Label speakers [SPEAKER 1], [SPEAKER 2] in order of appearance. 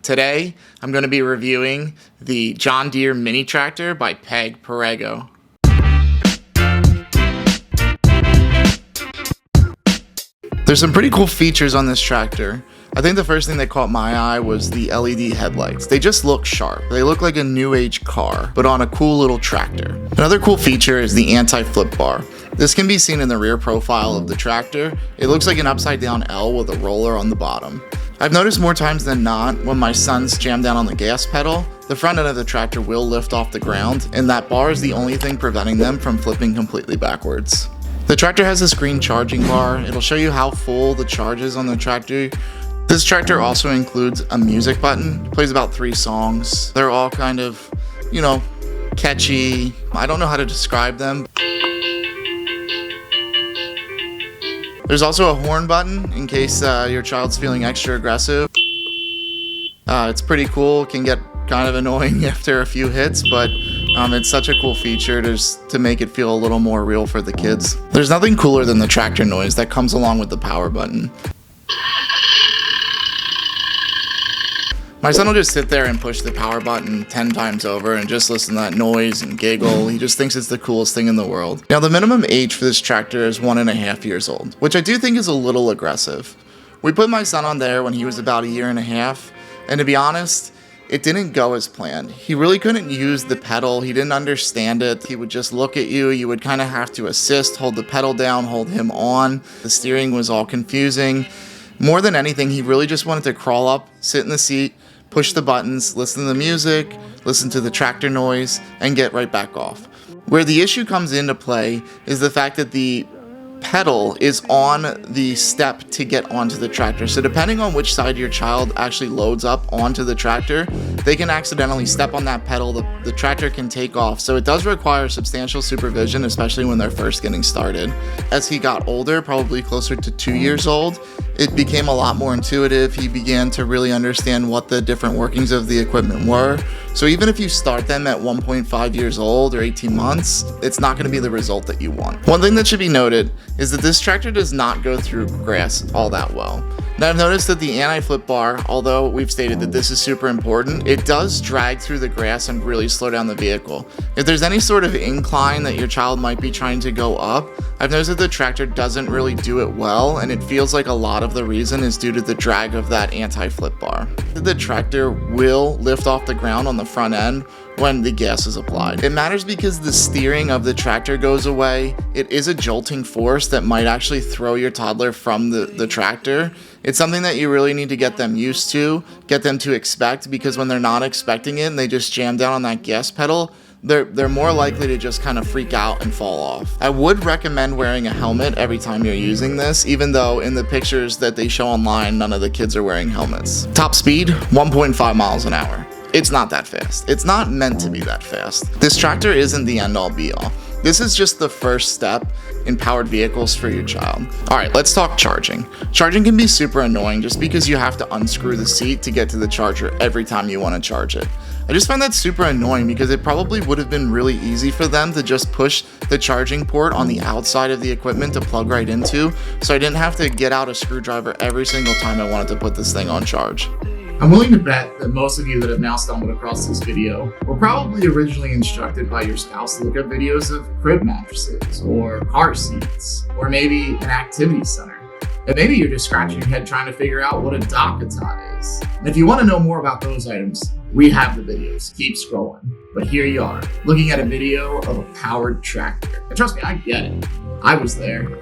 [SPEAKER 1] Today, I'm going to be reviewing the John Deere Mini Tractor by Peg Perego. There's some pretty cool features on this tractor. I think the first thing that caught my eye was the LED headlights. They just look sharp. They look like a new age car, but on a cool little tractor. Another cool feature is the anti-flip bar. This can be seen in the rear profile of the tractor. It looks like an upside down L with a roller on the bottom. I've noticed more times than not when my sons jam down on the gas pedal, the front end of the tractor will lift off the ground, and that bar is the only thing preventing them from flipping completely backwards. The tractor has a screen charging bar. It'll show you how full the charge is on the tractor. This tractor also includes a music button. It plays about 3 songs. They're all kind of, catchy. I don't know how to describe them. There's also a horn button in case your child's feeling extra aggressive. It's pretty cool. It can get kind of annoying after a few hits, but it's such a cool feature to make it feel a little more real for the kids. There's nothing cooler than the tractor noise that comes along with the power button. My son will just sit there and push the power button 10 times over and just listen to that noise and giggle. He just thinks it's the coolest thing in the world. Now, the minimum age for this tractor is 1.5 years old, which I do think is a little aggressive. We put my son on there when he was about 1.5 years, and to be honest, it didn't go as planned. He really couldn't use the pedal. He didn't understand it. He would just look at you. You would kind of have to assist, hold the pedal down, hold him on. The steering was all confusing. More than anything, he really just wanted to crawl up, sit in the seat, push the buttons, listen to the music, listen to the tractor noise, and get right back off. Where the issue comes into play is the fact that the pedal is on the step to get onto the tractor. So depending on which side your child actually loads up onto the tractor, they can accidentally step on that pedal, the tractor can take off. So it does require substantial supervision, especially when they're first getting started. As he got older, probably closer to 2 years old, it became a lot more intuitive. He began to really understand what the different workings of the equipment were. So even if you start them at 1.5 years old or 18 months, it's not going to be the result that you want. One thing that should be noted is that this tractor does not go through grass all that well. Now, I've noticed that the anti-flip bar, although we've stated that this is super important, it does drag through the grass and really slow down the vehicle. If there's any sort of incline that your child might be trying to go up, I've noticed that the tractor doesn't really do it well, and it feels like a lot of the reason is due to the drag of that anti-flip bar. The tractor will lift off the ground on the front end when the gas is applied. It matters because the steering of the tractor goes away. It is a jolting force that might actually throw your toddler from the tractor. It's something that you really need to get them used to, get them to expect, because when they're not expecting it and they just jam down on that gas pedal, they're more likely to just kind of freak out and fall off. I would recommend wearing a helmet every time you're using this, even though in the pictures that they show online, none of the kids are wearing helmets. Top speed, 1.5 miles an hour. It's not that fast. It's not meant to be that fast. This tractor isn't the end all be all. This is just the first step in powered vehicles for your child. All right, let's talk charging. Charging can be super annoying just because you have to unscrew the seat to get to the charger every time you want to charge it. I just find that super annoying because it probably would have been really easy for them to just push the charging port on the outside of the equipment to plug right into, so I didn't have to get out a screwdriver every single time I wanted to put this thing on charge. I'm willing to bet that most of you that have now stumbled across this video were probably originally instructed by your spouse to look up videos of crib mattresses or car seats or maybe an activity center. And maybe you're just scratching your head trying to figure out what a dock-a-tot is. And if you want to know more about those items, we have the videos. Keep scrolling. But here you are, looking at a video of a powered tractor. And trust me, I get it. I was there.